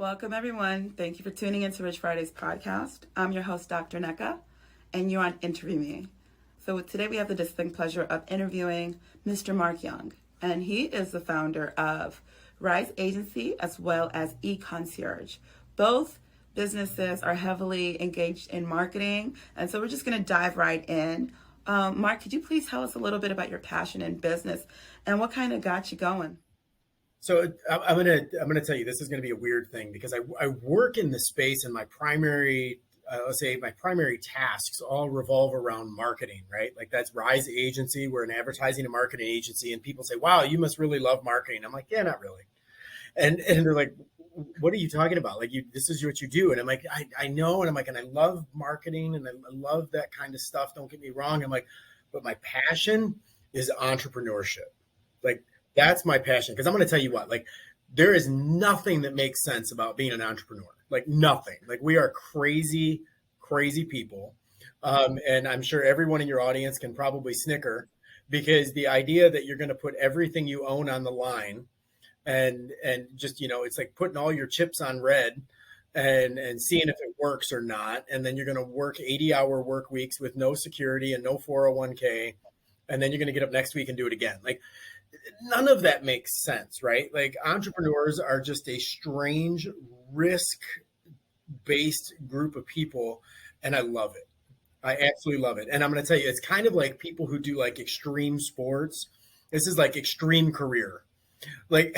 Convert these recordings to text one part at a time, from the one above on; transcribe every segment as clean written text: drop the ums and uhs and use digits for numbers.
Welcome, everyone. Thank you for tuning into Rich Friday's podcast. I'm your host, Dr. Neka, and you're on Interview Me. So today we have the distinct pleasure of interviewing Mr. Mark Young, and he is the founder of Ryze Agency as well as eConcierge. Both businesses are heavily engaged in marketing, and so we're just going to dive right in. Mark, could you please tell us a little bit about your passion in business and what kind of got you going? So I'm gonna tell you, this is gonna be a weird thing because I work in the space, and my primary let's say my primary tasks all revolve around marketing, right? Like that's Ryze Agency. We're an advertising and marketing agency, and people say, "Wow, you must really love marketing." I'm like, "Yeah, not really." And they're like, "What are you talking about? Like this is what you do?" And I'm like, I know, and I'm like, and I love marketing, and I love that kind of stuff. Don't get me wrong. I'm like, but my passion is entrepreneurship. Like that's my passion. Because I'm going to tell you what, like there is nothing that makes sense about being an entrepreneur. Like nothing. Like we are crazy, crazy people. And I'm sure everyone in your audience can probably snicker because the idea that you're going to put everything you own on the line and just, it's like putting all your chips on red and seeing if it works or not. And then you're going to work 80-hour work weeks with no security and no 401k. And then you're going to get up next week and do it again. Like none of that makes sense, right? Like entrepreneurs are just a strange risk-based group of people, and I love it. I absolutely love it. And I'm going to tell you, it's kind of like people who do like extreme sports. This is like extreme career. Like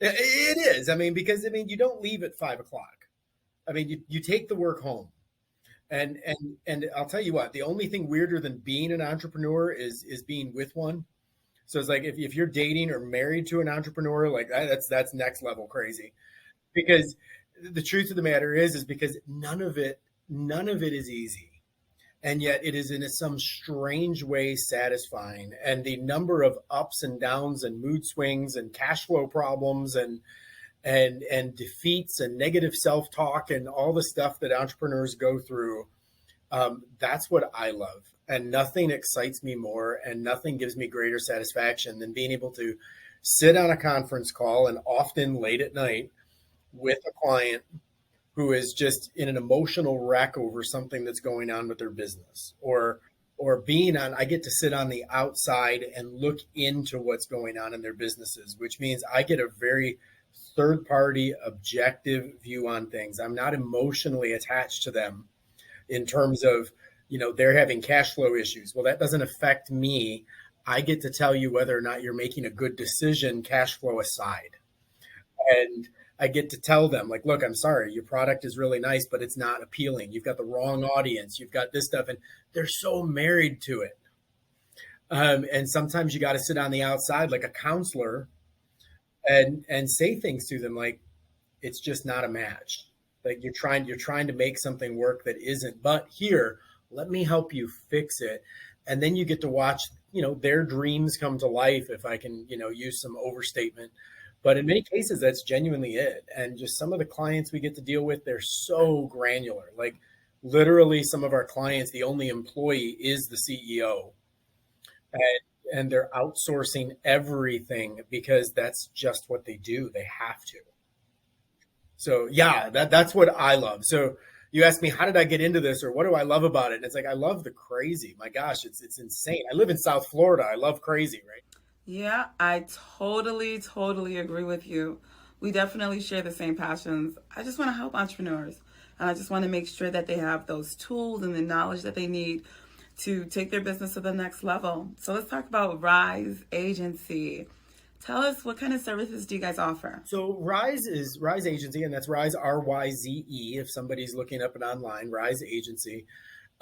it is. I mean, because you don't leave at 5 o'clock. I mean, you take the work home. And I'll tell you what, the only thing weirder than being an entrepreneur is being with one. So it's like if you're dating or married to an entrepreneur, like that's next level crazy. Because the truth of the matter is because none of it is easy. And yet it is in some strange way satisfying. And the number of ups and downs and mood swings and cash flow problems and defeats and negative self-talk and all the stuff that entrepreneurs go through, that's what I love. And nothing excites me more and nothing gives me greater satisfaction than being able to sit on a conference call, and often late at night, with a client who is just in an emotional wreck over something that's going on with their business, or I get to sit on the outside and look into what's going on in their businesses, which means I get a very third party objective view on things. I'm not emotionally attached to them in terms of, they're having cash flow issues. Well, that doesn't affect me. I get to tell you whether or not you're making a good decision, cash flow aside. And I get to tell them, like, look, I'm sorry, your product is really nice, but it's not appealing. You've got the wrong audience. You've got this stuff. And they're so married to it. And sometimes you got to sit on the outside like a counselor and say things to them like it's just not a match. Like you're trying to make something work that isn't. But here, let me help you fix it. And then you get to watch, their dreams come to life, if I can, use some overstatement. But in many cases, that's genuinely it. And just some of the clients we get to deal with, they're so granular. Like literally some of our clients, the only employee is the CEO. And they're outsourcing everything because that's just what they do. They have to. So yeah, that's what I love. So you asked me, how did I get into this, or what do I love about it? And it's like, I love the crazy. My gosh, it's insane. I live in South Florida. I love crazy, right? Yeah, I totally agree with you. We definitely share the same passions. I just want to help entrepreneurs. And I just want to make sure that they have those tools and the knowledge that they need to take their business to the next level. So let's talk about Ryze Agency. Tell us, what kind of services do you guys offer? So Ryze is Ryze Agency, and that's Ryze, RYZE, if somebody's looking up it online, Ryze Agency.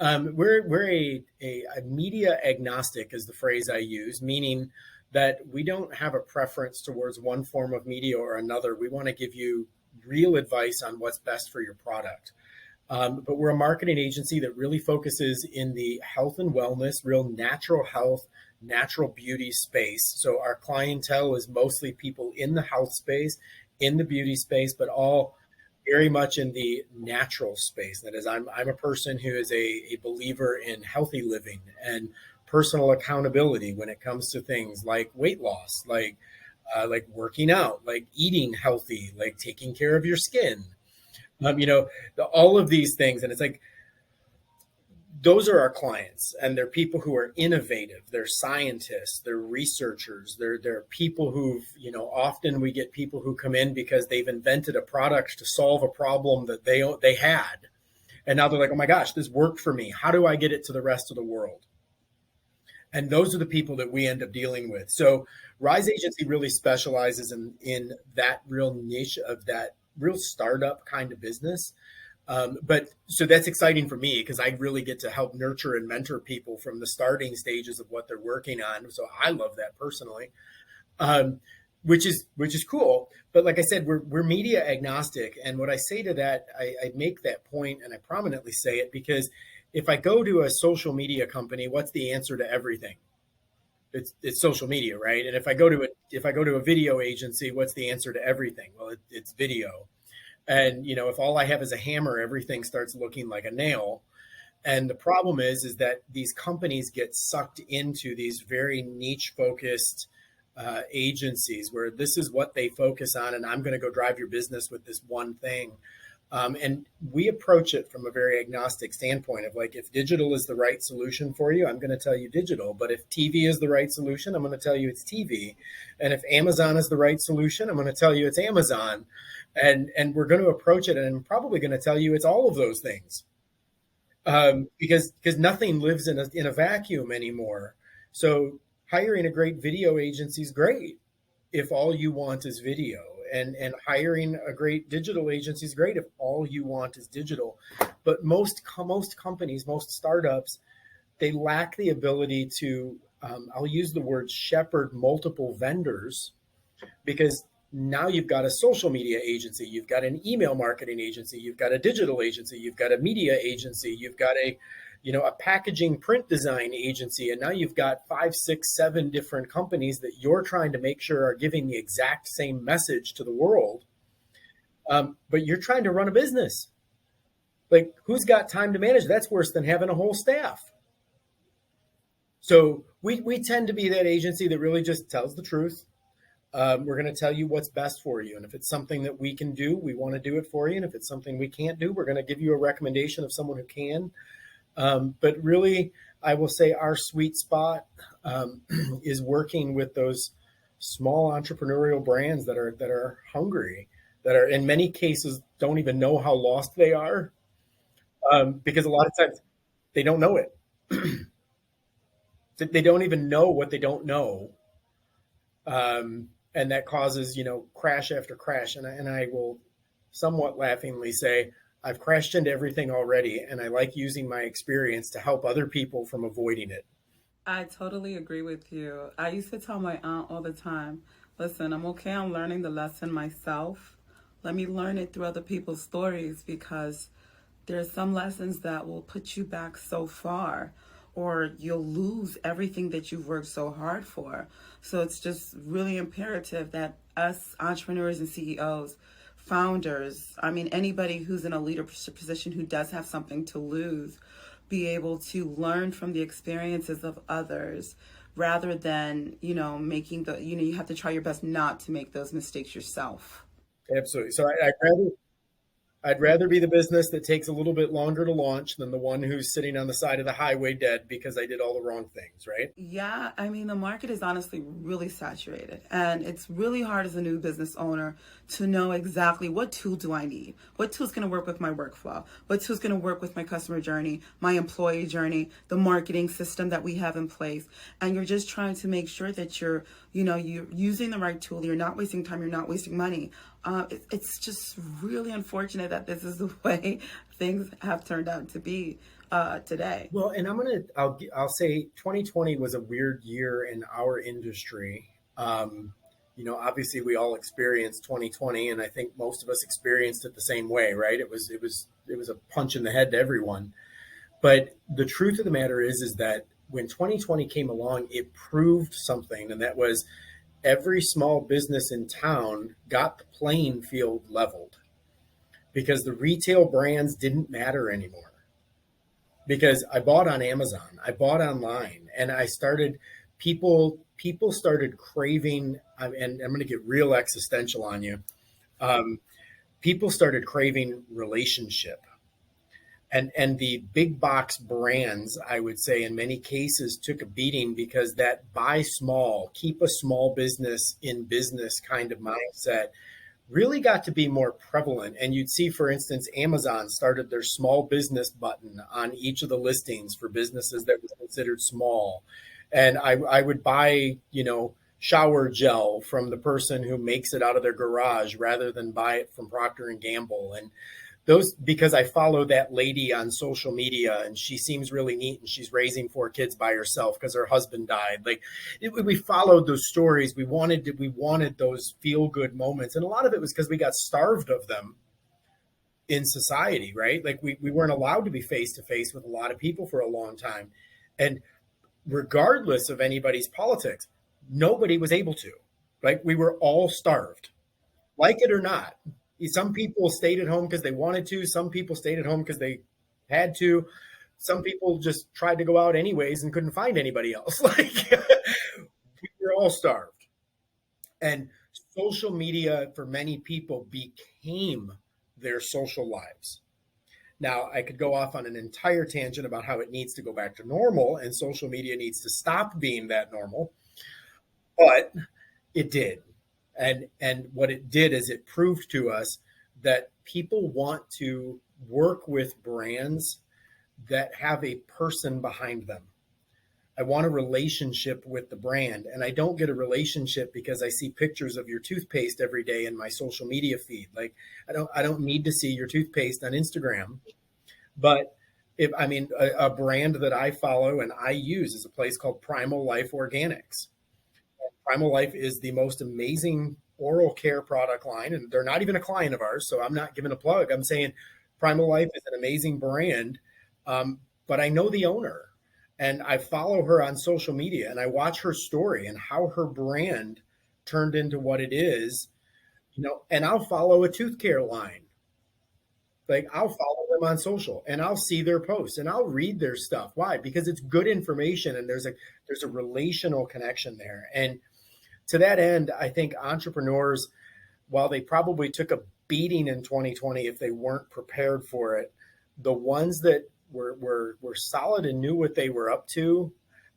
We're a media agnostic is the phrase I use, meaning that we don't have a preference towards one form of media or another. We want to give you real advice on what's best for your product. But we're a marketing agency that really focuses in the health and wellness, real natural health, natural beauty space. So our clientele is mostly people in the health space, in the beauty space, but all very much in the natural space. That is, I'm a person who is a believer in healthy living and personal accountability when it comes to things like weight loss, like like working out, like eating healthy, like taking care of your skin, you know, all of these things. And it's like, those are our clients, and they're people who are innovative. They're scientists, they're researchers, they're people who've, you know, often we get people who come in because they've invented a product to solve a problem that they had. And now they're like, oh my gosh, this worked for me. How do I get it to the rest of the world? And those are the people that we end up dealing with. So Ryze Agency really specializes in that real niche of that real startup kind of business. But so that's exciting for me because I really get to help nurture and mentor people from the starting stages of what they're working on. So I love that personally, which is cool. But like I said, we're media agnostic, and what I say to that, I make that point and I prominently say it because if I go to a social media company, what's the answer to everything? It's social media, right? And if I go to a video agency, what's the answer to everything? Well, it's video. And you know, if all I have is a hammer, everything starts looking like a nail. And the problem is that these companies get sucked into these very niche focused agencies where this is what they focus on, and I'm going to go drive your business with this one thing. And we approach it from a very agnostic standpoint of like, if digital is the right solution for you, I'm going to tell you digital. But if TV is the right solution, I'm going to tell you it's TV. And if Amazon is the right solution, I'm going to tell you it's Amazon. And we're going to approach it, and I'm probably going to tell you it's all of those things, because nothing lives in a vacuum anymore. So hiring a great video agency is great if all you want is video, and hiring a great digital agency is great if all you want is digital. But most companies, most startups, they lack the ability to, I'll use the word shepherd multiple vendors, because now you've got a social media agency, you've got an email marketing agency, you've got a digital agency, you've got a media agency, you've got a packaging print design agency, and now you've got 5, 6, 7 different companies that you're trying to make sure are giving the exact same message to the world. But you're trying to run a business. Like, who's got time to manage? That's worse than having a whole staff. So we tend to be that agency that really just tells the truth. We're going to tell you what's best for you. And if it's something that we can do, we want to do it for you. And if it's something we can't do, we're going to give you a recommendation of someone who can. But really, I will say our sweet spot is working with those small entrepreneurial brands that are hungry, that are in many cases don't even know how lost they are, because a lot of times they don't know it. They don't even know what they don't know. And that causes, crash after crash. And I will somewhat laughingly say, I've crashed into everything already, and I like using my experience to help other people from avoiding it. I totally agree with you. I used to tell my aunt all the time, listen, I'm okay, I'm learning the lesson myself. Let me learn it through other people's stories, because there's some lessons that will put you back so far, or you'll lose everything that you've worked so hard for. So it's just really imperative that us entrepreneurs and CEOs, founders, anybody who's in a leadership position who does have something to lose, be able to learn from the experiences of others, rather than, you have to try your best not to make those mistakes yourself. Absolutely. So I'd rather be the business that takes a little bit longer to launch than the one who's sitting on the side of the highway dead because I did all the wrong things, right? Yeah, the market is honestly really saturated, and it's really hard as a new business owner to know exactly what tool do I need, what tool's going to work with my workflow, what tool's going to work with my customer journey, my employee journey, the marketing system that we have in place. And you're just trying to make sure that you're using the right tool, you're not wasting time, you're not wasting money. It's just really unfortunate that this is the way things have turned out to be today. Well, and I'll say 2020 was a weird year in our industry. Obviously we all experienced 2020, and I think most of us experienced it the same way, right? It was a punch in the head to everyone. But the truth of the matter is that when 2020 came along, it proved something, and that was every small business in town got the playing field leveled, because the retail brands didn't matter anymore. Because I bought on Amazon, I bought online, and I started people started craving, and I'm going to get real existential on you. Um, People started craving relationship, and the big box brands, I would say, in many cases took a beating because that buy small, keep a small business in business kind of mindset really got to be more prevalent. And you'd see, for instance, Amazon started their small business button on each of the listings for businesses that was considered small. And I would buy, shower gel from the person who makes it out of their garage rather than buy it from Procter and Gamble. And those, because I follow that lady on social media and she seems really neat and she's raising 4 kids by herself because her husband died. Like we followed those stories. We wanted those feel good moments. And a lot of it was because we got starved of them in society, right? Like we weren't allowed to be face to face with a lot of people for a long time. And regardless of anybody's politics, nobody was able to. Like we were all starved, like it or not. Some people stayed at home because they wanted to. Some people stayed at home because they had to. Some people just tried to go out anyways and couldn't find anybody else. Like we were all starved. And social media for many people became their social lives. Now, I could go off on an entire tangent about how it needs to go back to normal and social media needs to stop being that normal, but it did. And what it did is it proved to us that people want to work with brands that have a person behind them. I want a relationship with the brand, and I don't get a relationship because I see pictures of your toothpaste every day in my social media feed. Like I don't need to see your toothpaste on Instagram. But if I mean a brand that I follow and I use is a place called Primal Life Organics. Primal Life is the most amazing oral care product line, and they're not even a client of ours, so I'm not giving a plug. I'm saying Primal Life is an amazing brand, but I know the owner, and I follow her on social media, and I watch her story and how her brand turned into what it is, and I'll follow a tooth care line. Like I'll follow them on social and I'll see their posts and I'll read their stuff. Why? Because it's good information and there's a relational connection there. And to that end, I think entrepreneurs, while they probably took a beating in 2020 if they weren't prepared for it, the ones that were solid and knew what they were up to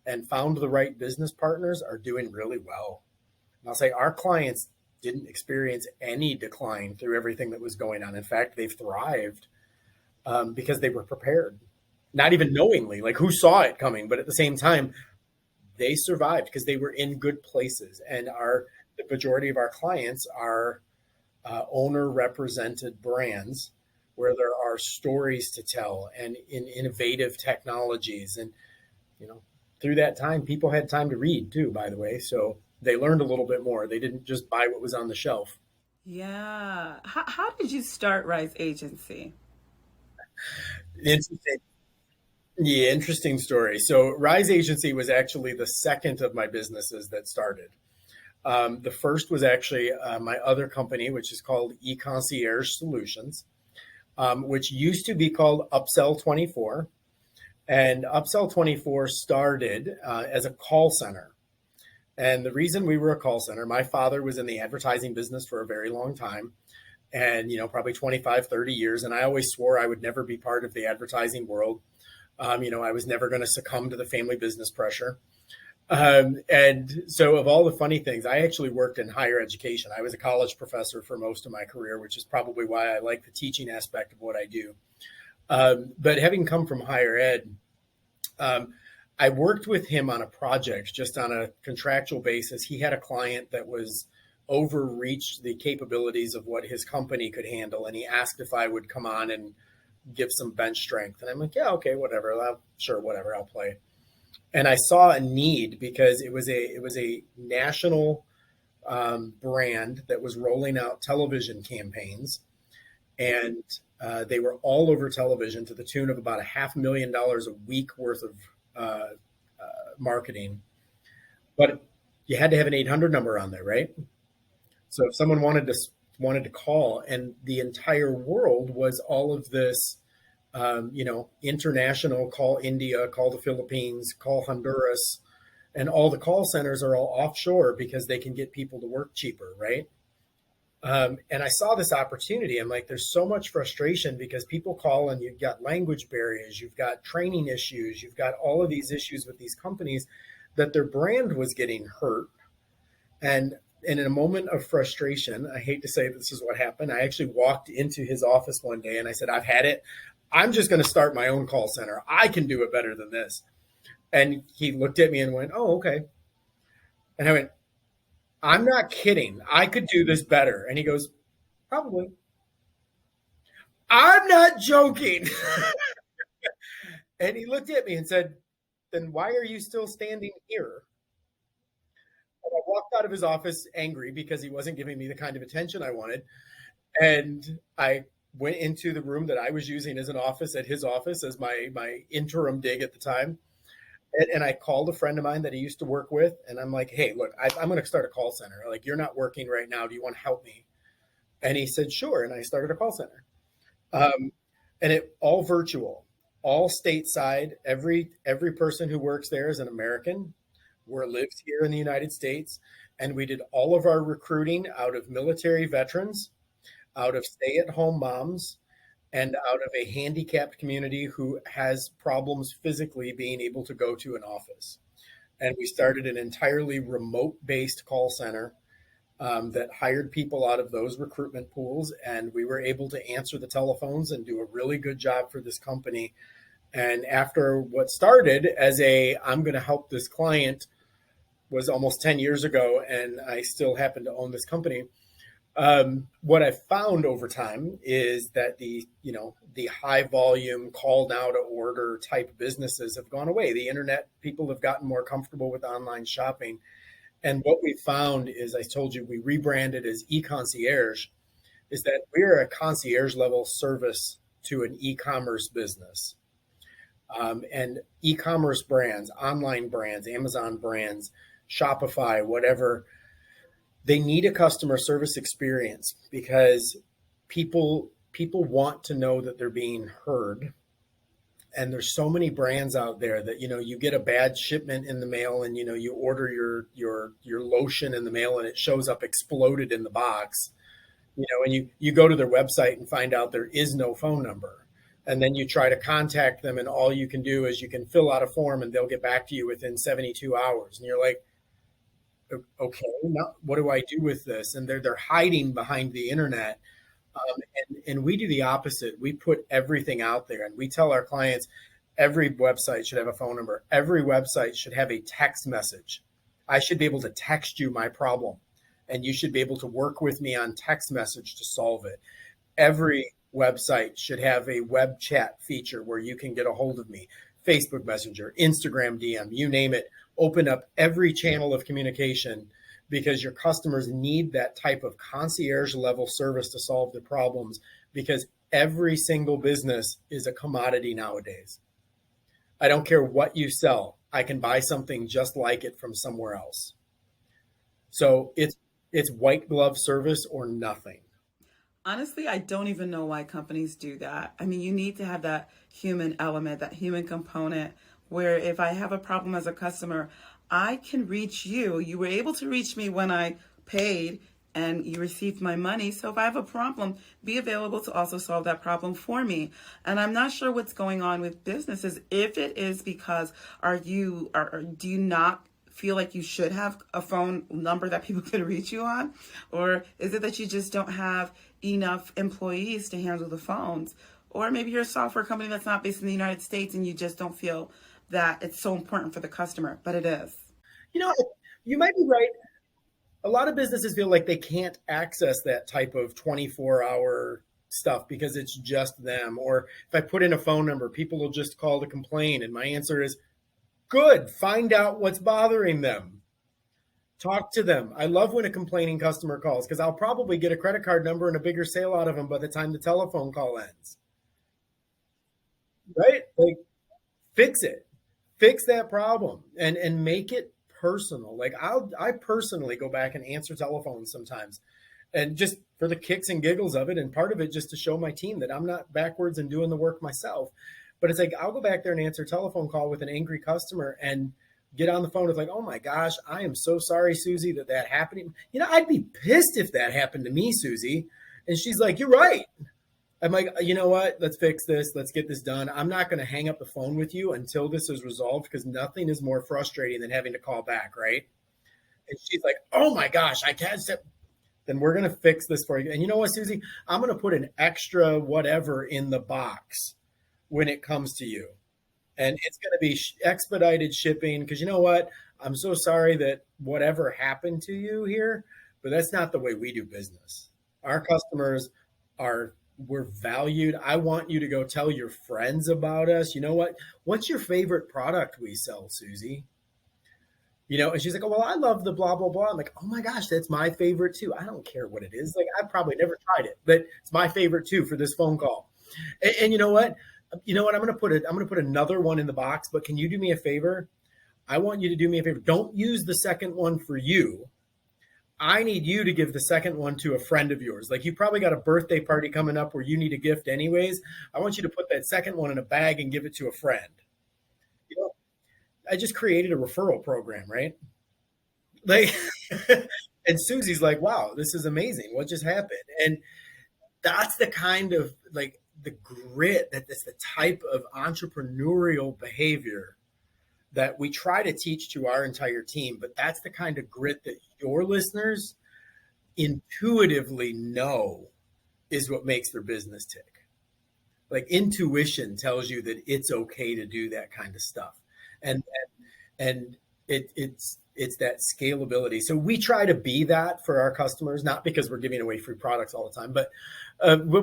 and found the right business partners are doing really well. And I'll say our clients didn't experience any decline through everything that was going on. In fact, they've thrived because they were prepared, not even knowingly, like who saw it coming, but at the same time, they survived because they were in good places. And the majority of our clients are owner represented brands where there are stories to tell and in innovative technologies. And, through that time, people had time to read too, by the way. So they learned a little bit more. They didn't just buy what was on the shelf. Yeah. How did you start Ryze Agency? Interesting. Yeah, interesting story. So Ryze Agency was actually the second of my businesses that started. The first was actually my other company, which is called eConcierge Solutions, which used to be called Upsell 24. And Upsell 24 started as a call center. And the reason we were a call center, my father was in the advertising business for a very long time and, probably 25, 30 years. And I always swore I would never be part of the advertising world. I was never going to succumb to the family business pressure. And so of all the funny things, I actually worked in higher education. I was a college professor for most of my career, which is probably why I like the teaching aspect of what I do. But having come from higher ed, I worked with him on a project just on a contractual basis. He had a client that was overreached the capabilities of what his company could handle. And he asked if I would come on and give some bench strength. And I'm like, yeah, okay, whatever. Sure, whatever, I'll play. And I saw a need because it was a national brand that was rolling out television campaigns. And they were all over television to the tune of about $500,000 a week worth of marketing, but you had to have an 800 number on there, right? So if someone wanted to call, and the entire world was all of this, international, call India, call the Philippines, call Honduras, and all the call centers are all offshore because they can get people to work cheaper, right? And I saw this opportunity. I'm like, there's so much frustration because people call and you've got language barriers, you've got training issues, you've got all of these issues with these companies that their brand was getting hurt. And in a moment of frustration, I hate to say this is what happened. I actually walked into his office one day and I said, I've had it. I'm just going to start my own call center. I can do it better than this. And he looked at me and went, oh, okay. And I went, I'm not kidding. I could do this better. And he goes, probably. I'm not joking. And he looked at me and said, then why are you still standing here? And I walked out of his office angry because he wasn't giving me the kind of attention I wanted. And I went into the room that I was using as an office at his office as my interim dig at the time. And I called a friend of mine that he used to work with. And I'm like, hey, look, I'm going to start a call center. Like, you're not working right now. Do you want to help me? And he said, sure. And I started a call center. And it all virtual, all stateside. Every person who works there is an American. Lives here in the United States. And we did all of our recruiting out of military veterans, out of stay-at-home moms, and out of a handicapped community who has problems physically being able to go to an office. And we started an entirely remote-based call center that hired people out of those recruitment pools. And we were able to answer the telephones and do a really good job for this company. And after what started as I'm going to help this client was almost 10 years ago, and I still happen to own this company. What I've found over time is that the high volume call now to order type businesses have gone away. The internet, people have gotten more comfortable with online shopping. And what we found is, I told you, we rebranded as eConcierge, is that we're a concierge level service to an e-commerce business. And e-commerce brands, online brands, Amazon brands, Shopify, whatever, they need a customer service experience because people want to know that they're being heard. And there's so many brands out there that, you get a bad shipment in the mail and, you order your lotion in the mail and it shows up exploded in the box, and you go to their website and find out there is no phone number. And then you try to contact them and all you can do is you can fill out a form and they'll get back to you within 72 hours. And you're like, okay, now what do I do with this? And they're hiding behind the internet. And we do the opposite. We put everything out there and we tell our clients, every website should have a phone number. Every website should have a text message. I should be able to text you my problem and you should be able to work with me on text message to solve it. Every website should have a web chat feature where you can get a hold of me. Facebook Messenger, Instagram DM, you name it. Open up every channel of communication because your customers need that type of concierge level service to solve their problems because every single business is a commodity nowadays. I don't care what you sell. I can buy something just like it from somewhere else. So it's white glove service or nothing. Honestly, I don't even know why companies do that. I mean, you need to have that human element, that human component, where if I have a problem as a customer, I can reach you. You were able to reach me when I paid and you received my money. So if I have a problem, be available to also solve that problem for me. And I'm not sure what's going on with businesses. If it is because do you not feel like you should have a phone number that people can reach you on? Or is it that you just don't have enough employees to handle the phones? Or maybe you're a software company that's not based in the United States and you just don't feel that it's so important for the customer, but it is. You might be right. A lot of businesses feel like they can't access that type of 24-hour stuff because it's just them. Or if I put in a phone number, people will just call to complain. And my answer is, good, find out what's bothering them. Talk to them. I love when a complaining customer calls because I'll probably get a credit card number and a bigger sale out of them by the time the telephone call ends. Right? Like, fix it. Fix that problem and make it personal. Like I personally go back and answer telephones sometimes and just for the kicks and giggles of it. And part of it just to show my team that I'm not backwards and doing the work myself. But it's like, I'll go back there and answer a telephone call with an angry customer. And get on the phone with like, oh my gosh, I am so sorry, Susie, that happened. I'd be pissed if that happened to me, Susie. And she's like, you're right. I'm like, you know what? Let's fix this. Let's get this done. I'm not going to hang up the phone with you until this is resolved, because nothing is more frustrating than having to call back, right? And she's like, oh my gosh, I can't. Then we're going to fix this for you. And you know what, Susie? I'm going to put an extra whatever in the box when it comes to you. And it's going to be expedited shipping, because you know what? I'm so sorry that whatever happened to you here, but that's not the way we do business. Our customers we're valued. I want you to go tell your friends about us. You know what? What's your favorite product we sell, Susie? And she's like, oh, well, I love the blah, blah, blah. I'm like, oh my gosh, that's my favorite too. I don't care what it is. Like, I've probably never tried it, but it's my favorite too for this phone call. And you know what? I'm going to put another one in the box, but can you do me a favor? I want you to do me a favor. Don't use the second one for you. I need you to give the second one to a friend of yours. Like, you probably got a birthday party coming up where you need a gift anyways. I want you to put that second one in a bag and give it to a friend. I just created a referral program, right? Like, and Susie's like, wow, this is amazing. What just happened? And that's the kind of like the grit, that's the type of entrepreneurial behavior that we try to teach to our entire team. But that's the kind of grit that your listeners intuitively know is what makes their business tick. Like, intuition tells you that it's okay to do that kind of stuff. And it's that scalability. So we try to be that for our customers, not because we're giving away free products all the time, but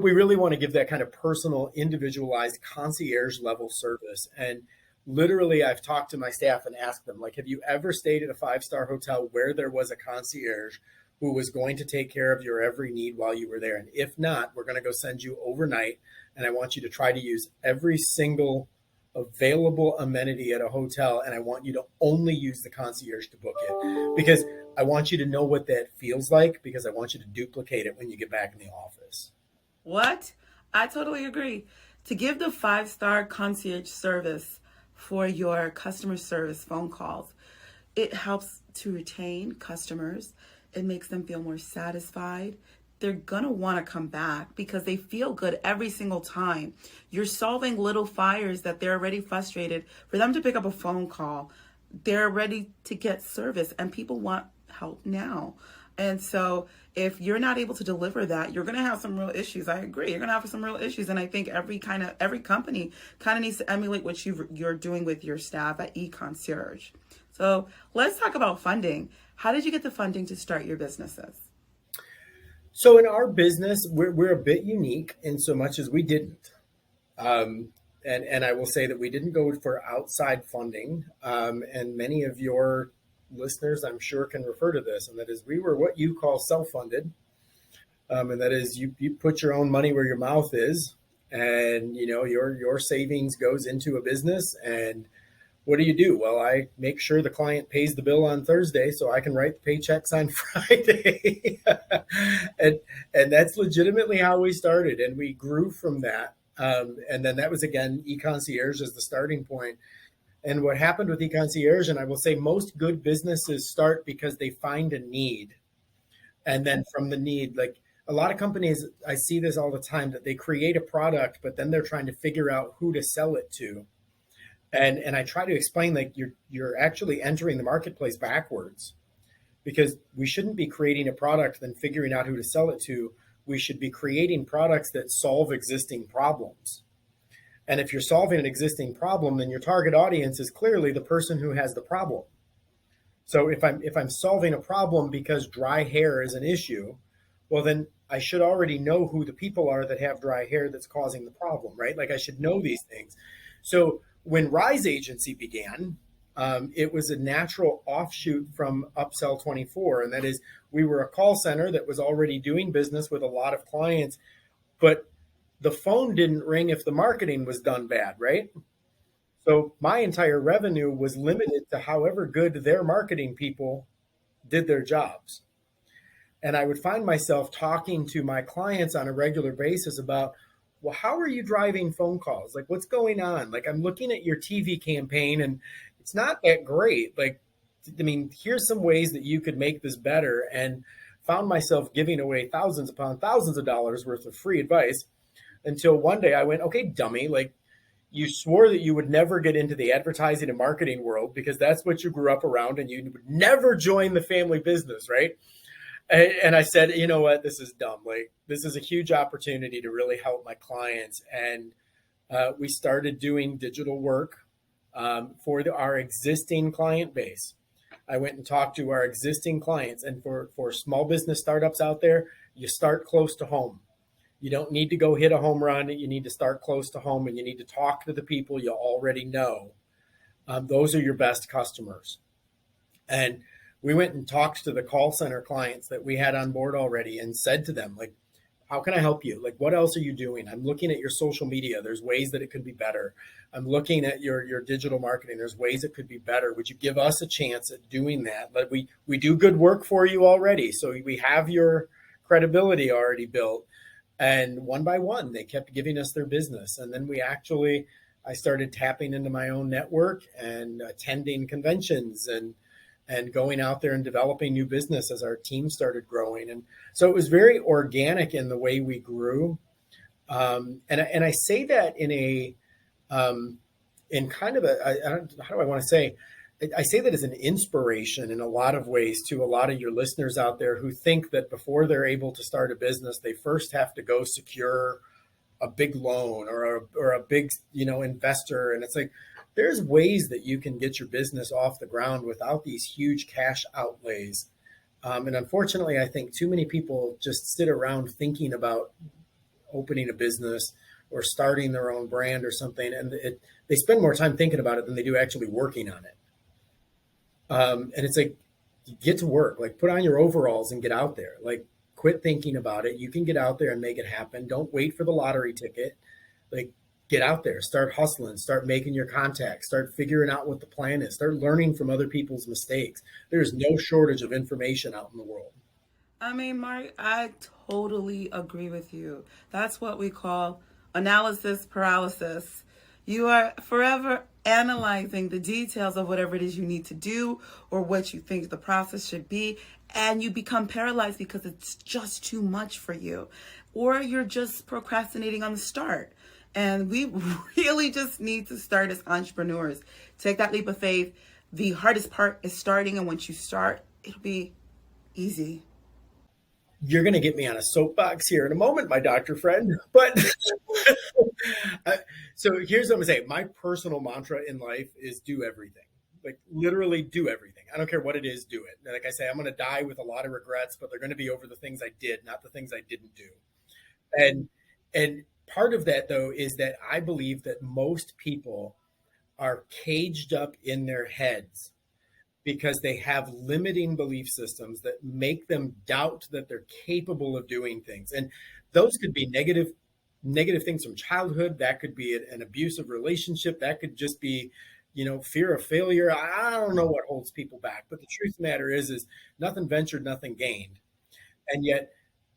we really want to give that kind of personal, individualized, concierge level service. And literally, I've talked to my staff and asked them, like, have you ever stayed at a 5-star hotel where there was a concierge who was going to take care of your every need while you were there? And if not, we're going to go send you overnight, and I want you to try to use every single available amenity at a hotel, and I want you to only use the concierge to book it, because I want you to know what that feels like, because I want you to duplicate it when you get back in the office. What? I totally agree. To give the 5-star concierge service for your customer service phone calls, it helps to retain customers. It makes them feel more satisfied. They're gonna want to come back because they feel good every single time. You're solving little fires that they're already frustrated. For them to pick up a phone call, they're ready to get service, and people want help now. And so if you're not able to deliver that, you're going to have some real issues. I agree. You're going to have some real issues. And I think every company kind of needs to emulate what you're doing with your staff at eConcierge. So let's talk about funding. How did you get the funding to start your businesses? So in our business, we're a bit unique in so much as we didn't. And I will say that we didn't go for outside funding. And many of your listeners, I'm sure, can refer to this. And that is, we were what you call self-funded. And that is, you put your own money where your mouth is. And, your savings goes into a business. And what do? Well, I make sure the client pays the bill on Thursday so I can write the paychecks on Friday. and that's legitimately how we started. And we grew from that. And then that was, again, eConcierge as the starting point. And what happened with eConcierge, and I will say most good businesses start because they find a need. And then from the need, like a lot of companies, I see this all the time, that they create a product, but then they're trying to figure out who to sell it to. And I try to explain, like, you're actually entering the marketplace backwards, because we shouldn't be creating a product then figuring out who to sell it to. We should be creating products that solve existing problems. And if you're solving an existing problem, then your target audience is clearly the person who has the problem. So if I'm solving a problem because dry hair is an issue, well, then I should already know who the people are that have dry hair that's causing the problem, right? Like, I should know these things. So when Ryze Agency began, it was a natural offshoot from Upsell 24. And that is, we were a call center that was already doing business with a lot of clients, but the phone didn't ring if the marketing was done bad, right? So my entire revenue was limited to however good their marketing people did their jobs. And I would find myself talking to my clients on a regular basis about, well, how are you driving phone calls? Like, what's going on? Like, I'm looking at your TV campaign and it's not that great. Like, I mean, here's some ways that you could make this better. And found myself giving away thousands upon thousands of dollars worth of free advice until one day I went, okay, dummy, like you swore that you would never get into the advertising and marketing world because that's what you grew up around and you would never join the family business, right? And I said, you know what, this is dumb. Like, this is a huge opportunity to really help my clients. And we started doing digital work for our existing client base. I went and talked to our existing clients. And for small business startups out there, you start close to home. You don't need to go hit a home run. You need to start close to home and you need to talk to the people you already know. Those are your best customers. And we went and talked to the call center clients that we had on board already and said to them, like, how can I help you? Like, what else are you doing? I'm looking at your social media. There's ways that it could be better. I'm looking at your digital marketing. There's ways it could be better. Would you give us a chance at doing that? But we do good work for you already. So we have your credibility already built. And one by one, they kept giving us their business. And then I started tapping into my own network and attending conventions and going out there and developing new business as our team started growing. And so it was very organic in the way we grew. And I say that in kind of how do I want to say, I say that as an inspiration in a lot of ways to a lot of your listeners out there who think that before they're able to start a business, they first have to go secure a big loan or a big, investor. And it's like, there's ways that you can get your business off the ground without these huge cash outlays. And unfortunately, I think too many people just sit around thinking about opening a business or starting their own brand or something. And they spend more time thinking about it than they do actually working on it. And it's like, get to work, like put on your overalls and get out there. Like, quit thinking about it. You can get out there and make it happen. Don't wait for the lottery ticket. Like, get out there, start hustling, start making your contacts, start figuring out what the plan is, start learning from other people's mistakes. There's no shortage of information out in the world. I mean, Mark, I totally agree with you. That's what we call analysis paralysis. You are forever analyzing the details of whatever it is you need to do or what you think the process should be, and you become paralyzed because it's just too much for you, or you're just procrastinating on the start. And we really just need to start as entrepreneurs. Take that leap of faith. The hardest part is starting, and once you start, it'll be easy. You're going to get me on a soapbox here in a moment, my doctor friend. But so here's what I'm going to say. My personal mantra in life is do everything. Like, literally do everything. I don't care what it is, do it. Like I say, I'm going to die with a lot of regrets, but they're going to be over the things I did, not the things I didn't do. And part of that, though, is that I believe that most people are caged up in their heads because they have limiting belief systems that make them doubt that they're capable of doing things. And those could be negative things from childhood. That could be an abusive relationship. That could just be, fear of failure. I don't know what holds people back. But the truth of the matter is nothing ventured, nothing gained. And yet,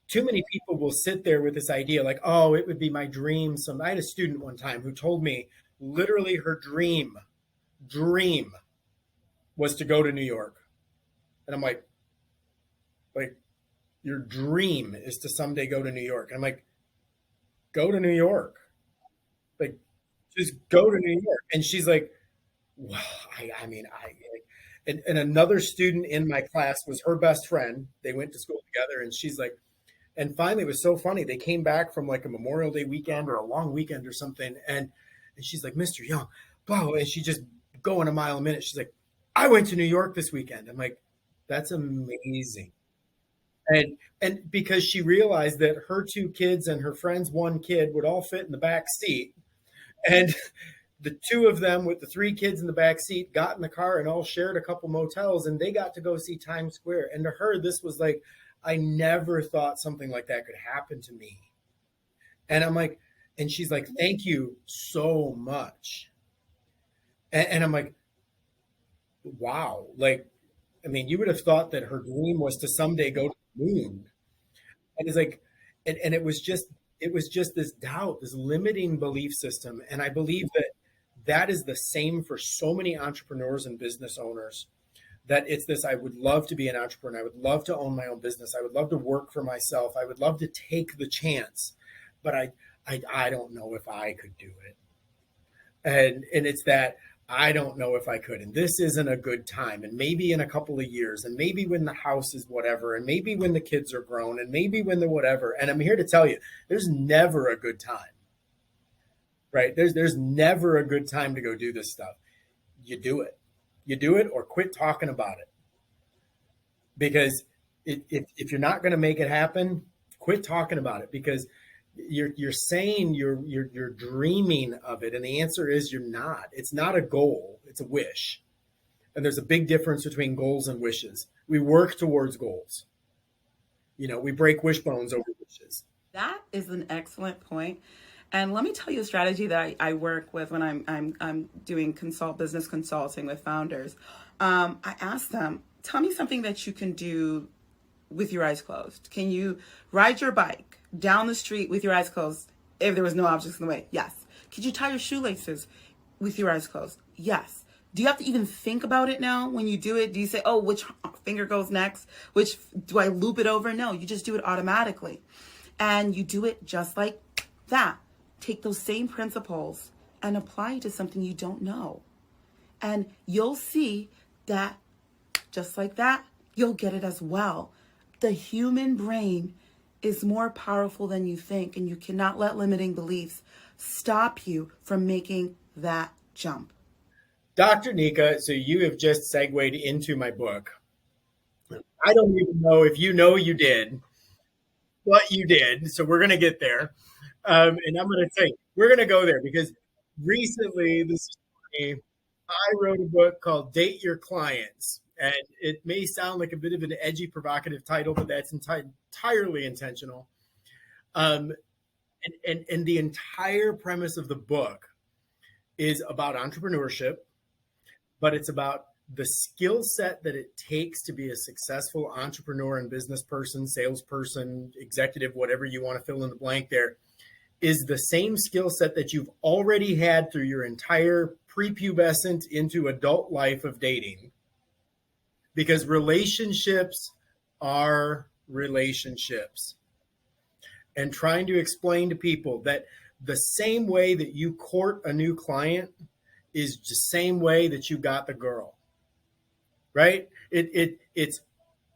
too many people will sit there with this idea like, oh, it would be my dream. I had a student one time who told me literally her dream was to go to New York. And I'm like, your dream is to someday go to New York. And I'm like, go to New York. Like, just go to New York. And she's like, well, and another student in my class was her best friend. They went to school together, and she's like, and finally, it was so funny. They came back from like a Memorial Day weekend or a long weekend or something. And she's like, Mr. Young, blah, and she just going a mile a minute. She's like, I went to New York this weekend. I'm like, that's amazing. And because she realized that her two kids and her friend's one kid would all fit in the back seat. And the two of them with the three kids in the back seat got in the car and all shared a couple motels, and they got to go see Times Square. And to her, this was like, I never thought something like that could happen to me. And I'm like, and she's like, thank you so much. And I'm like, wow. Like, I mean, you would have thought that her dream was to someday go to the moon. And it's like, and it was just this doubt, this limiting belief system. And I believe that that is the same for so many entrepreneurs and business owners, that it's this, I would love to be an entrepreneur. I would love to own my own business. I would love to work for myself. I would love to take the chance, but I don't know if I could do it. And it's that, I don't know if I could, and this isn't a good time, and maybe in a couple of years, and maybe when the house is whatever, and maybe when the kids are grown, and maybe when the whatever. And I'm here to tell you, there's never a good time, right? There's never a good time to go do this stuff. You do it or quit talking about it. Because if you're not going to make it happen, quit talking about it, because you're saying you're dreaming of it, and the answer is you're not. It's not a goal, it's a wish. And there's a big difference between goals and wishes. We work towards goals. We break wishbones over wishes. That is an excellent point. And let me tell you a strategy that I work with when I'm doing business consulting with founders. I ask them, tell me something that you can do with your eyes closed. Can you ride your bike down the street with your eyes closed if there was no objects in the way? Yes. Could you tie your shoelaces with your eyes closed? Yes. Do you have to even think about it now when you do it? Do you say, oh, which finger goes next? Which do I loop it over? No, you just do it automatically. And you do it just like that. Take those same principles and apply it to something you don't know. And you'll see that just like that, you'll get it as well. The human brain is more powerful than you think, and you cannot let limiting beliefs stop you from making that jump. Dr. Nika, so you have just segued into my book. I don't even know if you know you did, but you did. So we're going to get there. And I'm going to say, we're going to go there, because recently, this is funny, I wrote a book called Date Your Clients. And it may sound like a bit of an edgy, provocative title, but that's entirely intentional. And the entire premise of the book is about entrepreneurship, but it's about the skill set that it takes to be a successful entrepreneur and business person, salesperson, executive, whatever you want to fill in the blank there, is the same skill set that you've already had through your entire prepubescent into adult life of dating. Because relationships are relationships. And trying to explain to people that the same way that you court a new client is the same way that you got the girl, right? It's,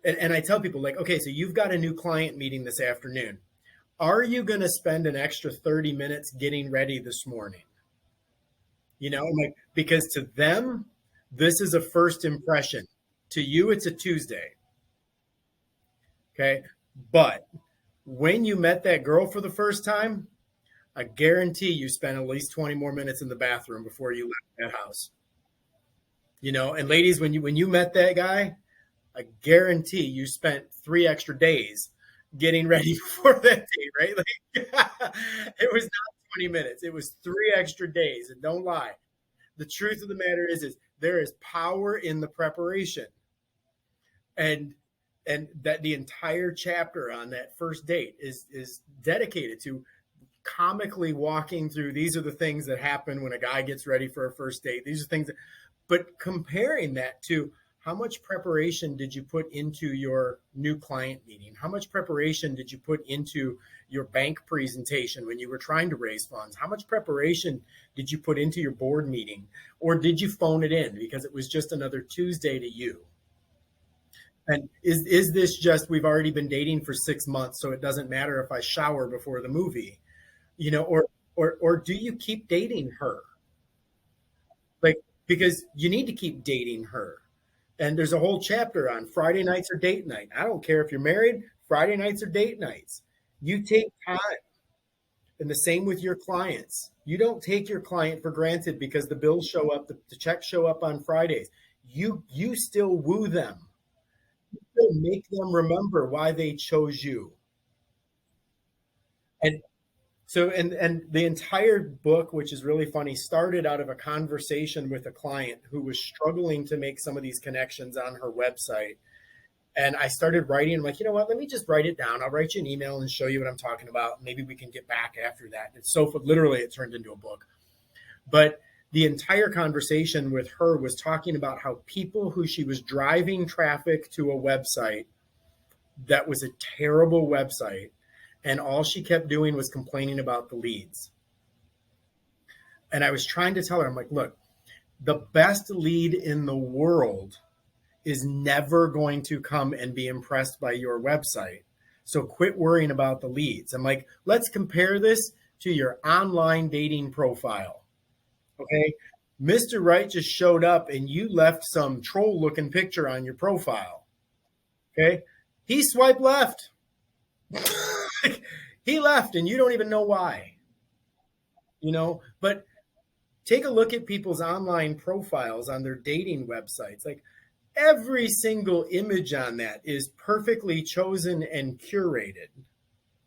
and I tell people, like, okay, so you've got a new client meeting this afternoon. Are you going to spend an extra 30 minutes getting ready this morning? Like, because to them, this is a first impression. To you, it's a Tuesday. Okay. But when you met that girl for the first time, I guarantee you spent at least 20 more minutes in the bathroom before you left that house. And ladies, when you met that guy, I guarantee you spent 3 extra days getting ready for that day, right? Like, it was not 20 minutes. It was 3 extra days. And don't lie. The truth of the matter is there is power in the preparation. And that the entire chapter on that first date is dedicated to comically walking through, these are the things that happen when a guy gets ready for a first date. These are things but comparing that to how much preparation did you put into your new client meeting? How much preparation did you put into your bank presentation when you were trying to raise funds? How much preparation did you put into your board meeting? Or did you phone it in because it was just another Tuesday to you? And is this just, we've already been dating for 6 months, so it doesn't matter if I shower before the movie, or do you keep dating her? Like, because you need to keep dating her. And there's a whole chapter on Friday nights or date night. I don't care if you're married, Friday nights or date nights. You take time. And the same with your clients. You don't take your client for granted because the bills show up, the checks show up on Fridays. You still woo them. Still make them remember why they chose you. And so, and the entire book, which is really funny, started out of a conversation with a client who was struggling to make some of these connections on her website. And I started writing. I'm like, you know what? Let me just write it down. I'll write you an email and show you what I'm talking about. Maybe we can get back after that. And so literally it turned into a book. But the entire conversation with her was talking about how people who she was driving traffic to a website that was a terrible website, and all she kept doing was complaining about the leads. And I was trying to tell her, I'm like, look, the best lead in the world is never going to come and be impressed by your website. So quit worrying about the leads. I'm like, let's compare this to your online dating profile. Okay. Mr. Right just showed up and you left some troll looking picture on your profile. Okay. He swiped left. He left and you don't even know why, but take a look at people's online profiles on their dating websites. Like every single image on that is perfectly chosen and curated.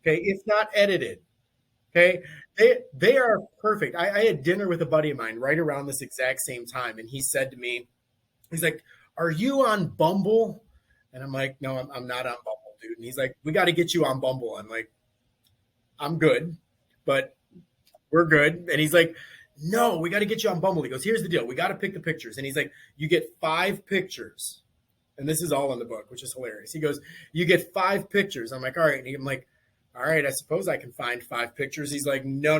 Okay. If not edited. Okay. They are perfect. I had dinner with a buddy of mine right around this exact same time. And he said to me, he's like, are you on Bumble? And I'm like, no, I'm not on Bumble, dude. And he's like, we got to get you on Bumble. I'm like, I'm good, but we're good. And he's like, no, we got to get you on Bumble. He goes, here's the deal. We got to pick the pictures. And he's like, you get 5 pictures. And this is all in the book, which is hilarious. He goes, you get 5 pictures. I'm like, all right. And I'm like, all right, I suppose I can find 5 pictures. He's like, no.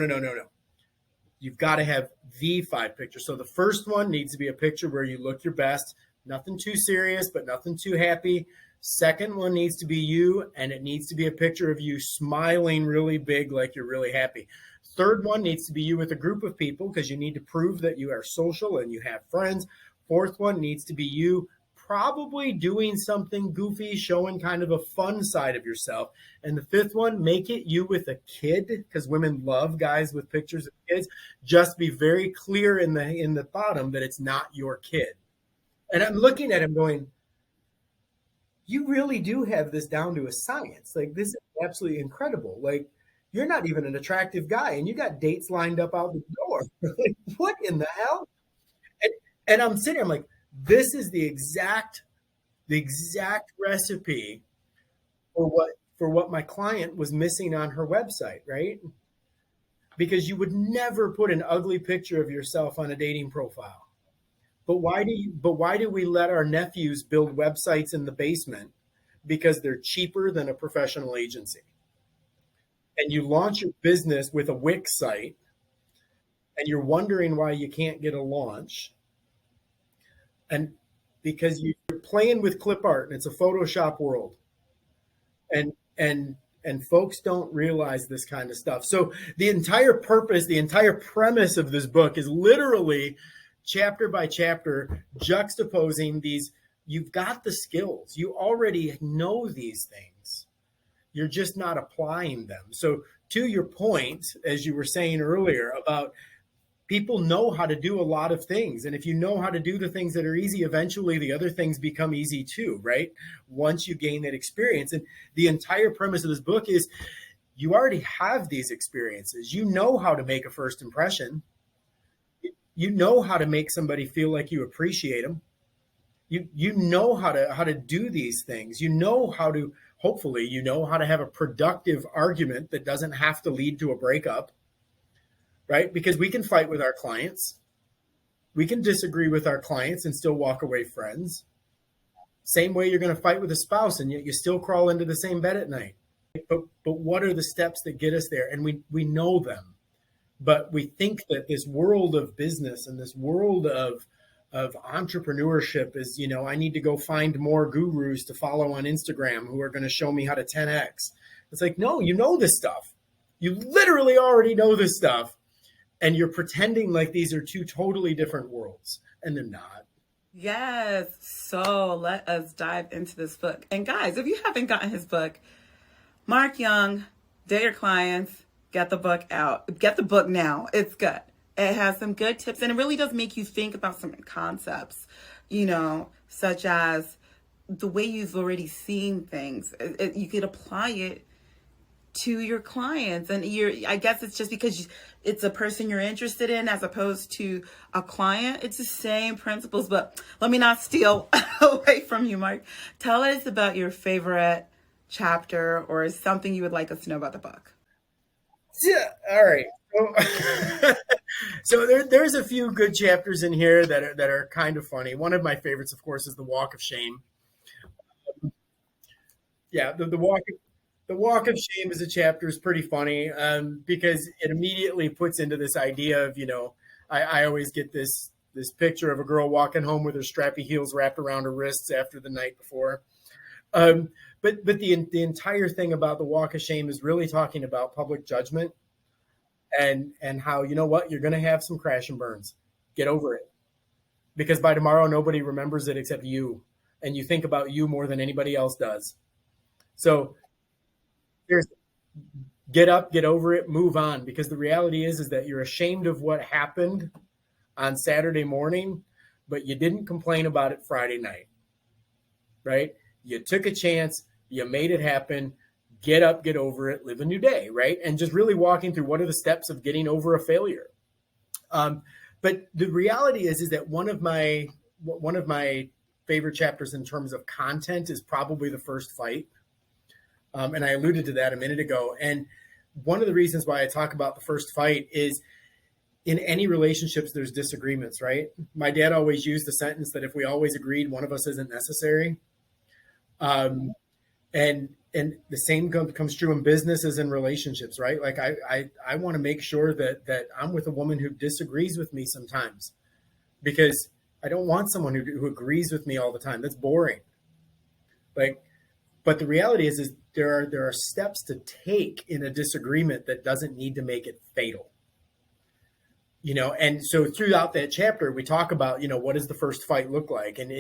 You've got to have the 5 pictures. So the first one needs to be a picture where you look your best. Nothing too serious, but nothing too happy. Second one needs to be you, and it needs to be a picture of you smiling really big like you're really happy. Third one needs to be you with a group of people because you need to prove that you are social and you have friends. Fourth one needs to be you probably doing something goofy, showing kind of a fun side of yourself. And the fifth one, make it you with a kid because women love guys with pictures of kids. Just be very clear in the bottom that it's not your kid. And I'm looking at him going, you really do have this down to a science. Like, this is absolutely incredible. Like, you're not even an attractive guy and you got dates lined up out the door. Like, what in the hell? And I'm sitting, I'm like, this is the exact recipe for what my client was missing on her website, right? Because you would never put an ugly picture of yourself on a dating profile. But why do we let our nephews build websites in the basement? Because they're cheaper than a professional agency. And you launch your business with a Wix site and you're wondering why you can't get a launch. And because you're playing with clip art and it's a Photoshop world. And folks don't realize this kind of stuff. So the entire purpose, the entire premise of this book is literally chapter by chapter, juxtaposing these. You've got the skills. You already know these things. You're just not applying them. So to your point, as you were saying earlier about people know how to do a lot of things. And if you know how to do the things that are easy, eventually the other things become easy too, right? Once you gain that experience. And the entire premise of this book is you already have these experiences. You know how to make a first impression. You know how to make somebody feel like you appreciate them. You know how to do these things. You know how to, hopefully, you know how to have a productive argument that doesn't have to lead to a breakup, right? Because we can fight with our clients. We can disagree with our clients and still walk away friends. Same way you're going to fight with a spouse and yet you still crawl into the same bed at night. But what are the steps that get us there? And we know them. But we think that this world of business and this world of entrepreneurship is, I need to go find more gurus to follow on Instagram who are going to show me how to 10X. It's like, no, you know this stuff. You literally already know this stuff. And you're pretending like these are two totally different worlds. And they're not. Yes. So let us dive into this book. And guys, if you haven't gotten his book, Mark Young, Date Your Clients, get the book out. Get the book now. It's good. It has some good tips and it really does make you think about some concepts, such as the way you've already seen things. You could apply it to your clients. And I guess it's just because it's a person you're interested in as opposed to a client. It's the same principles, but let me not steal away from you, Mark. Tell us about your favorite chapter or something you would like us to know about the book. Yeah. All right. So, so there's a few good chapters in here that are kind of funny. One of my favorites, of course, is the Walk of Shame. Yeah, the Walk of Shame as a chapter is pretty funny, because it immediately puts into this idea of, I always get this picture of a girl walking home with her strappy heels wrapped around her wrists after the night before. Um, but the entire thing about the Walk of Shame is really talking about public judgment, and how, you know what, you're going to have some crash and burns. Get over it, because by tomorrow nobody remembers it except you, and you think about you more than anybody else does. So there's get up, get over it, move on, because the reality is that you're ashamed of what happened on Saturday morning, but you didn't complain about it Friday night, right? You took a chance, you made it happen. Get up, get over it, live a new day, right? And just really walking through what are the steps of getting over a failure. But the reality is that one of my favorite chapters in terms of content is probably the first fight. And I alluded to that a minute ago. And one of the reasons why I talk about the first fight is, in any relationships, there's disagreements, right? My dad always used the sentence that if we always agreed, one of us isn't necessary. Um, and the same comes true in business as in relationships, right? Like I want to make sure that I'm with a woman who disagrees with me sometimes, because I don't want someone who agrees with me all the time. That's boring. Like, but the reality is there are steps to take in a disagreement that doesn't need to make it fatal. And so throughout that chapter, we talk about, what does the first fight look like? And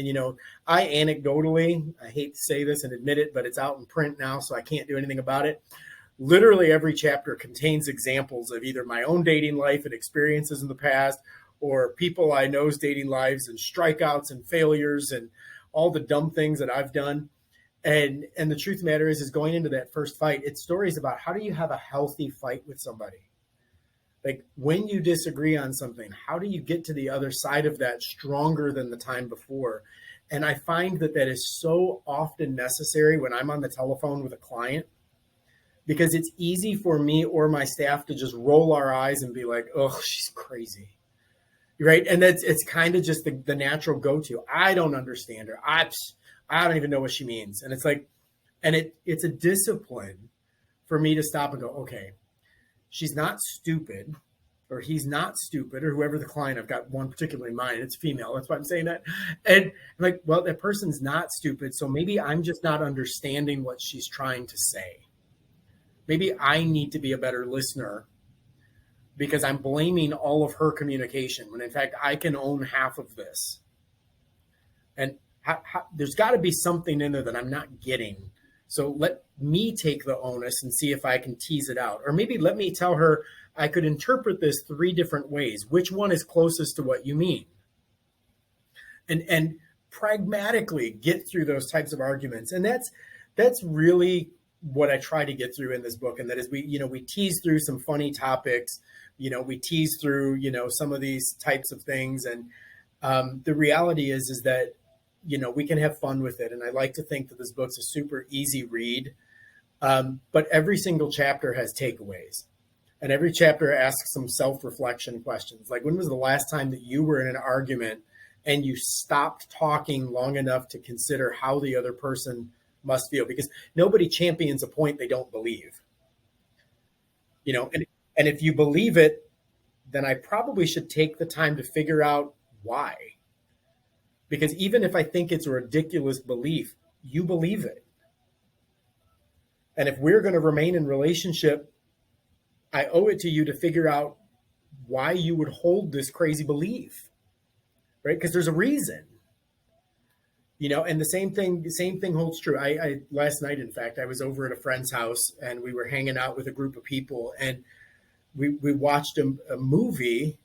I anecdotally, I hate to say this and admit it, but it's out in print now, so I can't do anything about it. Literally every chapter contains examples of either my own dating life and experiences in the past, or people I know's dating lives and strikeouts and failures and all the dumb things that I've done. And the truth of the matter is going into that first fight, it's stories about how do you have a healthy fight with somebody? Like, when you disagree on something, how do you get to the other side of that stronger than the time before? And I find that is so often necessary when I'm on the telephone with a client, because it's easy for me or my staff to just roll our eyes and be like, oh, she's crazy. Right. And it's kind of just the natural go-to. I don't understand her. I don't even know what she means. And it's like, and it's a discipline for me to stop and go, okay, she's not stupid, or he's not stupid, or whoever the client, I've got one particularly in mind, it's female. That's why I'm saying that. And I'm like, well, that person's not stupid. So maybe I'm just not understanding what she's trying to say. Maybe I need to be a better listener, because I'm blaming all of her communication when in fact I can own half of this. And there's got to be something in there that I'm not getting. So let me take the onus and see if I can tease it out. Or maybe let me tell her I could interpret this 3 different ways. Which one is closest to what you mean? And pragmatically get through those types of arguments. And that's really what I try to get through in this book. And that is we tease through some funny topics. We tease through, some of these types of things. And the reality is that we can have fun with it. And I like to think that this book's a super easy read. But every single chapter has takeaways. And every chapter asks some self-reflection questions. Like, when was the last time that you were in an argument and you stopped talking long enough to consider how the other person must feel? Because nobody champions a point they don't believe. And if you believe it, then I probably should take the time to figure out why. Because even if I think it's a ridiculous belief, you believe it. And if we're going to remain in relationship, I owe it to you to figure out why you would hold this crazy belief, right? Because there's a reason, and the same thing holds true. I last night, in fact, I was over at a friend's house and we were hanging out with a group of people, and we watched a movie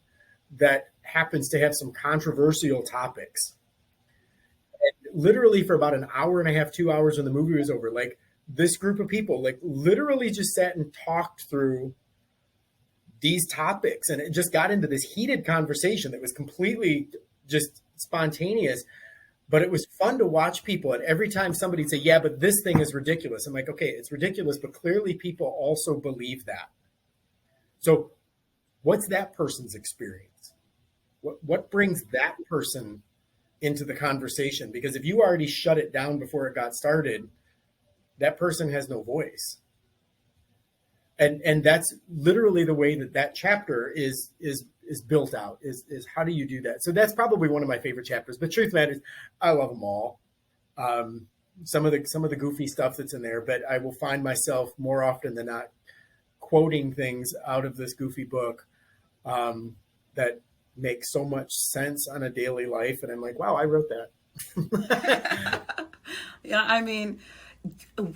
that happens to have some controversial topics. And literally for about an hour and a half, 2 hours when the movie was over, like, this group of people, like, literally just sat and talked through these topics. And it just got into this heated conversation that was completely just spontaneous. But it was fun to watch people. And every time somebody would say, yeah, but this thing is ridiculous, I'm like, okay, it's ridiculous, but clearly people also believe that. So What's that person's experience? What brings that person into the conversation? Because if you already shut it down before it got started, that person has no voice. And that's literally the way that that chapter is built out, is how do you do that? So that's probably one of my favorite chapters. But truth matters, I love them all. Um, some of the goofy stuff that's in there, but I will find myself more often than not quoting things out of this goofy book that make so much sense on a daily life, and I'm like, wow, I wrote that. Yeah, I mean,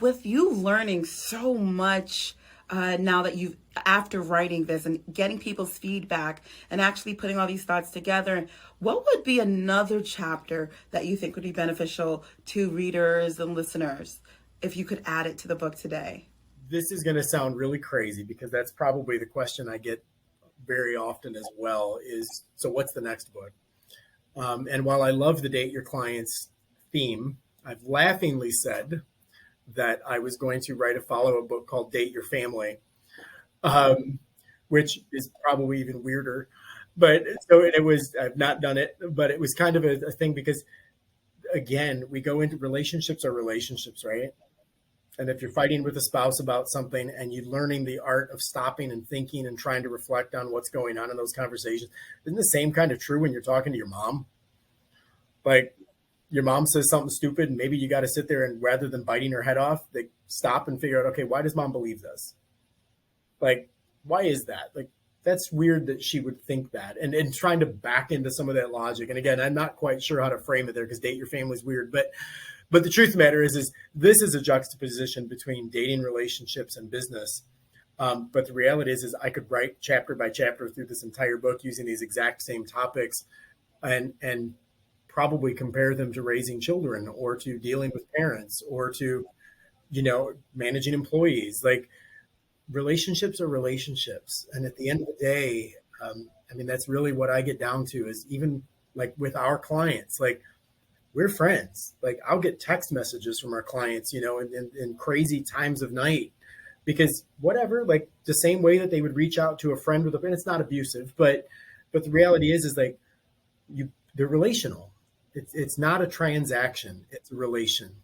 with you learning so much now that you've after writing this and getting people's feedback and actually putting all these thoughts together, what would be another chapter that you think would be beneficial to readers and listeners if you could add it to the book today? This is going to sound really crazy because that's probably the question I get very often as well, is so what's the next book? And while I love the Date Your Clients theme, I've laughingly said that I was going to write a follow-up book called Date Your Family, which is probably even weirder. But so it was, I've not done it, but it was kind of a thing because, again, we go into relationships are relationships, right? And if you're fighting with a spouse about something and you're learning the art of stopping and thinking and trying to reflect on what's going on in those conversations, isn't the same kind of true when you're talking to your mom? Like, your mom says something stupid and maybe you got to sit there and rather than biting her head off, they stop and figure out, okay, why does mom believe this? Like, why is that? Like, that's weird that she would think that, and trying to back into some of that logic. And again, I'm not quite sure how to frame it there because Date Your Family is weird, but the truth of the matter is this is a juxtaposition between dating, relationships, and business. But the reality is I could write chapter by chapter through this entire book using these exact same topics and probably compare them to raising children or to dealing with parents or to, managing employees. Like, relationships are relationships. And at the end of the day, that's really what I get down to is even like with our clients, like, we're friends. Like, I'll get text messages from our clients, in crazy times of night because whatever, like the same way that they would reach out to a friend with a friend, it's not abusive, but the reality is like they're relational. It's not a transaction, it's a relation.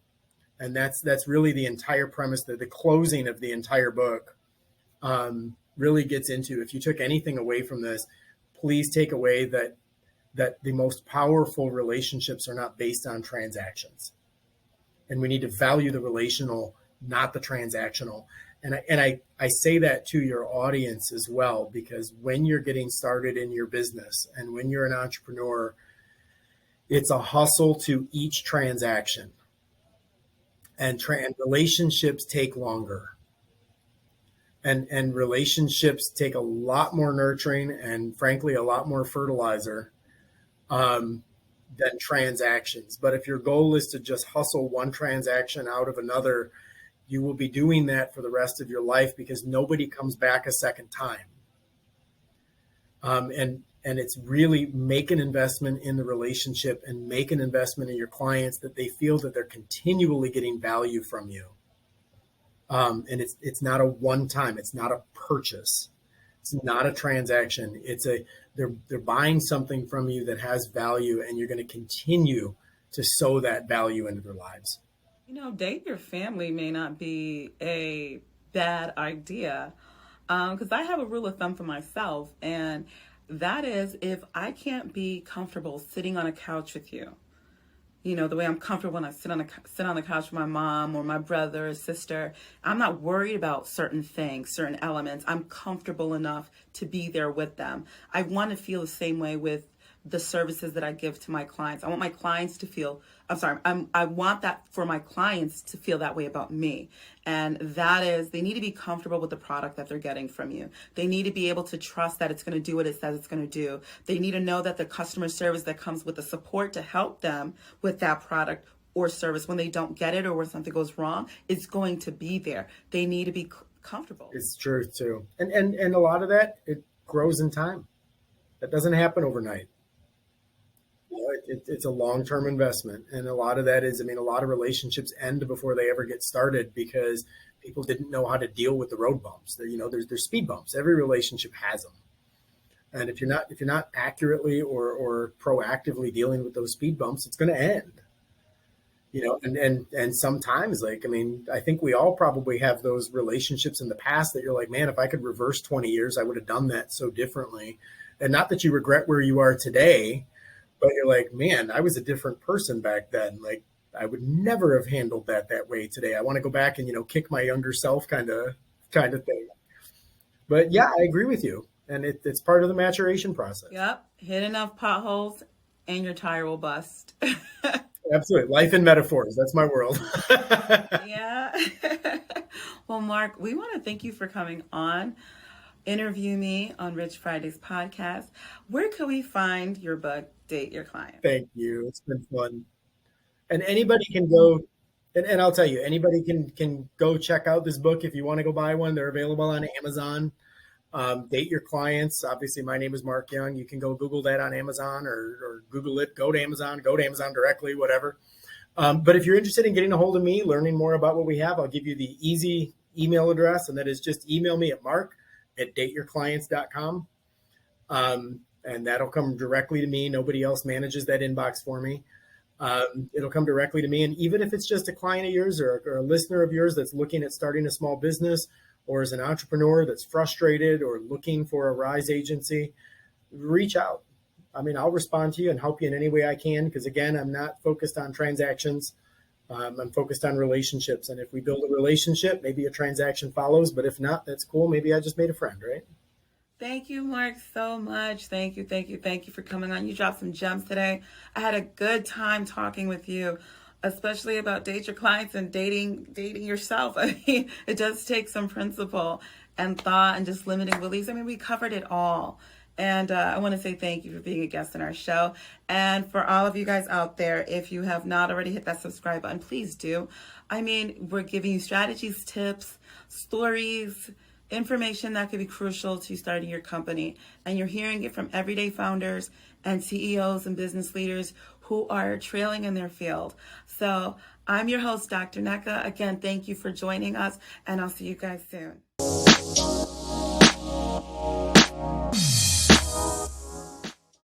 And that's really the entire premise, that the closing of the entire book really gets into, if you took anything away from this, please take away that the most powerful relationships are not based on transactions. And we need to value the relational, not the transactional. And I say that to your audience as well, because when you're getting started in your business and when you're an entrepreneur, it's a hustle to each transaction. And relationships take longer. And relationships take a lot more nurturing and frankly, a lot more fertilizer than transactions. But if your goal is to just hustle one transaction out of another, you will be doing that for the rest of your life because nobody comes back a second time. And it's really make an investment in the relationship and make an investment in your clients that they feel that they're continually getting value from you. And it's not a one time, it's not a purchase. It's not a transaction. They're buying something from you that has value, and you're going to continue to sow that value into their lives. Date your family may not be a bad idea because I have a rule of thumb for myself, and that is if I can't be comfortable sitting on a couch with you, the way I'm comfortable when I sit on the couch with my mom or my brother or sister. I'm not worried about certain things, certain elements. I'm comfortable enough to be there with them. I want to feel the same way with the services that I give to my clients. I want my clients to feel, I want that for my clients to feel that way about me. And that is, they need to be comfortable with the product that they're getting from you. They need to be able to trust that it's going to do what it says it's going to do. They need to know that the customer service that comes with the support to help them with that product or service when they don't get it or when something goes wrong is going to be there. They need to be comfortable. It's true too. And a lot of that, it grows in time. That doesn't happen overnight. It's a long-term investment. And a lot of that is, a lot of relationships end before they ever get started because people didn't know how to deal with the road bumps. There's speed bumps. Every relationship has them. And if you're not accurately or proactively dealing with those speed bumps, it's going to end. And sometimes, like, I mean, I think we all probably have those relationships in the past that you're like, man, if I could reverse 20 years, I would have done that so differently. And not that you regret where you are today, but you're like, man, I was a different person back then. Like, I would never have handled that way today. I want to go back and, kick my younger self kind of thing. But yeah, I agree with you. And it's part of the maturation process. Yep. Hit enough potholes and your tire will bust. Absolutely. Life in metaphors. That's my world. Yeah. Well, Mark, we want to thank you for coming on, interview me on Rich Friday's podcast. Where can we find your book, Date Your Client? Thank you. It's been fun. And anybody can go, and I'll tell you, anybody can go check out this book if you want to go buy one. They're available on Amazon. Date Your Clients. Obviously, my name is Mark Young. You can go Google that on Amazon or Google it. Go to Amazon directly, whatever. But if you're interested in getting a hold of me, learning more about what we have, I'll give you the easy email address, and that is just email me at mark@dateyourclients.com. And that'll come directly to me. Nobody else manages that inbox for me. It'll come directly to me. And even if it's just a client of yours or a listener of yours that's looking at starting a small business, or as an entrepreneur that's frustrated or looking for a Ryze agency, reach out. I mean, I'll respond to you and help you in any way I can, because again, I'm not focused on transactions. I'm focused on relationships. And if we build a relationship, maybe a transaction follows, but if not, that's cool. Maybe I just made a friend, right? Thank you, Mark, so much. Thank you for coming on. You dropped some gems today. I had a good time talking with you, especially about date your clients and dating yourself. I mean, it does take some principle and thought and just limiting beliefs. I mean, we covered it all. And I want to say thank you for being a guest on our show. And for all of you guys out there, if you have not already hit that subscribe button, please do. I mean, we're giving you strategies, tips, stories, information that could be crucial to starting your company. And you're hearing it from everyday founders and CEOs and business leaders who are trailing in their field. So I'm your host, Dr. NECA. Again, thank you for joining us, and I'll see you guys soon.